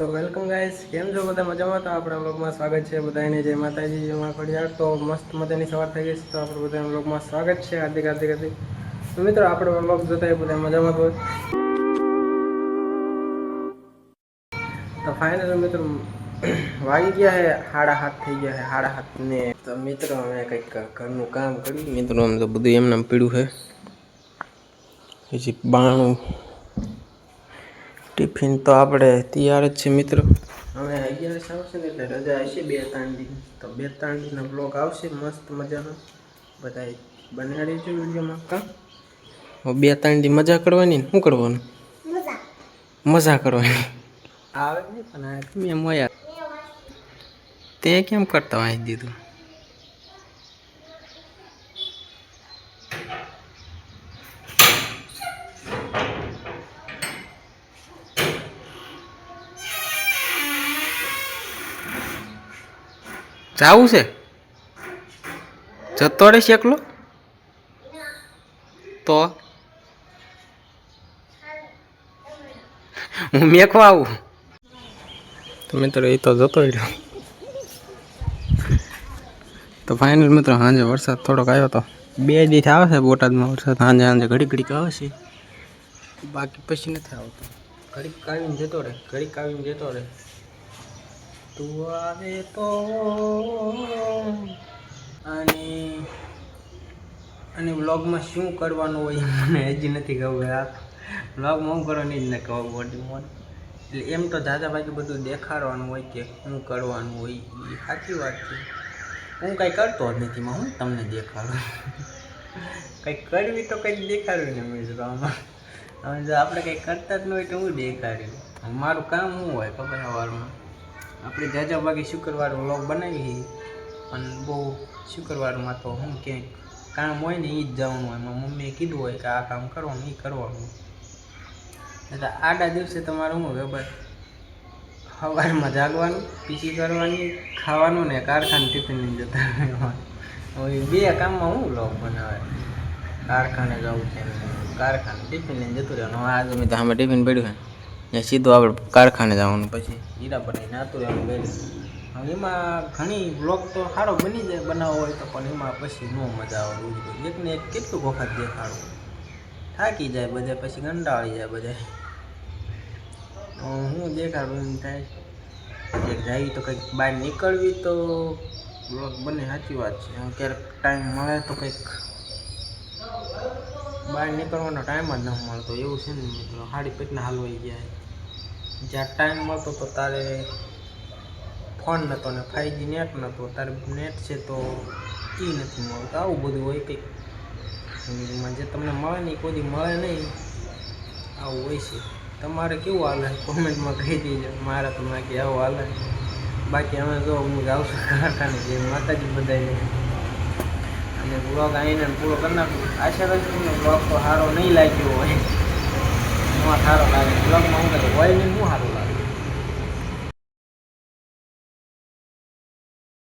તો welcome guys, કેમ છો બધા મજામાં? તો આપણા વ્લોગમાં સ્વાગત છે બધાને. જય માતાજી, જય મા ખોડિયાર. તો મસ્ત મજાની સવાર થઈ ગઈ છે, તો આપણે બધા વ્લોગમાં સ્વાગત છે. હાર્દિક હાર્દિક હાર્દિક. તો મિત્રો, આપણે વ્લોગ જોતા બધા મજામાં હોય. તો ફાઇનલ મિત્રો વાગી ગયા હે 7:30 થઈ ગયા હે 7:30 ને. તો મિત્રો અમે કંઈક ઘરનું કામ કર્યું મિત્રો. આમ તો બધું એમને પીડ્યું છે. પછી બાણું ટિફિન તો આપણે તૈયાર જ છે મિત્રો. હવે 11 આવશે ને એટલે રજા હશે 2-3 દી. તો 2-3 દીનો બ્લોગ આવશે મસ્ત મજાનો. બધા બનાવી છે વિડીયોમાં. કા 2-3 દી મજા કરવાની ને શું કરવાનું? મજા કરવાની આવે નહીં પણ તમે મોયા તે કેમ કરતા વાંચી દીધું? જાવું છે જતો રહીશ એકલો તો હું મેખવા આવું. તો મિત્રો એ તો જતો રહ્યો. તો ફાઇનલ મિત્રો સાંજે વરસાદ થોડોક આવ્યો તો 2 દિવસ આવે છે બોટાદમાં વરસાદ. સાંજે સાંજે ઘડીક ઘડીક આવે છે, બાકી પછી નથી આવતો. ઘડીક આવીને જતો રહે, ઘડીક આવીને જતો રહે. તું આવે તો અને વ્લોગમાં શું કરવાનું હોય મને હજી નથી ખબર. આ વ્લોગમાં હું કરવાની જ ન ખબર પડતી મને. એટલે એમ તો દાદા ભાઈ બધું દેખાડવાનું હોય કે શું કરવાનું હોય, એ સાચી વાત છે. હું કાંઈ કરતો જ નથી, હું તમને દેખાડું. કંઈક કરવી તો કંઈક દેખાડ્યું ને મિત્રો. આમાં હવે જો આપણે કંઈક કરતા જ ન હોય તો હું દેખાડ્યું. મારું કામ શું હોય ખબર? સવારમાં આપણે જાજા ભાગે શુક્રવાર વ્લોગ બનાવી, પણ બહુ શુક્રવારમાં તો હું ક્યાંક કામ હોય ને એ જ જવાનું હોય. મારી મમ્મીએ કીધું હોય કે આ કામ કરવાનું, એ કરવાનું. એટલે આડા દિવસે તમારે શું ખબર? સવારમાં જાગવાનું, પીસી કરવાની, ખાવાનું ને કારખાને ટિફિન લઈને જતા રહેવાનું. હવે 2 કામમાં હું વ્લોગ બનાવે? કારખાને જવું છે, કારખાને ટિફિન લઈને જતું રહેવાનું. હવે આજે મેં તો આમાં ટિફિન પડ્યું છે ને સીધું આપણે કારખાને જવાનું. પછી હીરા બનાવીને નાતું રહેવાનું ગયું. હવે એમાં ઘણી વ્લોગ તો સારો બની જાય બનાવવો હોય તો, પણ એમાં પછી ન મજા આવે. એકને એક કેટલું વખત દેખાડવું, થાકી જાય બધા, પછી કંટાળી જાય બધા. હું દેખાડું એમ થાય કે જાય તો કંઈક બહાર નીકળવી તો બ્લોગ બને. સાચી વાત છે. ક્યારેક ટાઈમ મળે તો કંઈક બહાર નીકળવાનો ટાઈમ જ ન મળતો એવું છે ને મિત્રો. સાડી પેટના હાલવાઈ ગયા. જ્યાં ટાઈમ મળતો તો તારે ફોન નહોતો ને 5G નેટ નહોતો, તારે નેટ છે તો એ નથી મળતું. આવું બધું હોય કંઈક જિંદગીમાં. જે તમને મળે નહીં કોઈ મળે નહીં, આવું હોય છે. તમારે કેવું હાલે કોમેન્ટમાં કહી દેજો. મારા તો નાખી આવું હાલે. બાકી અમે જો હું જાઉં છું કારખાને. જે માતાજી બધાને અને બ્લોગ આવીને પૂરો કરી નાખું. આશા રાખું તમને બ્લોગ તો સારો નહીં લાગ્યો હોય. એમાં સારો લાગે બ્લોગમાં હું કહે હોય ને શું સારું લાગે.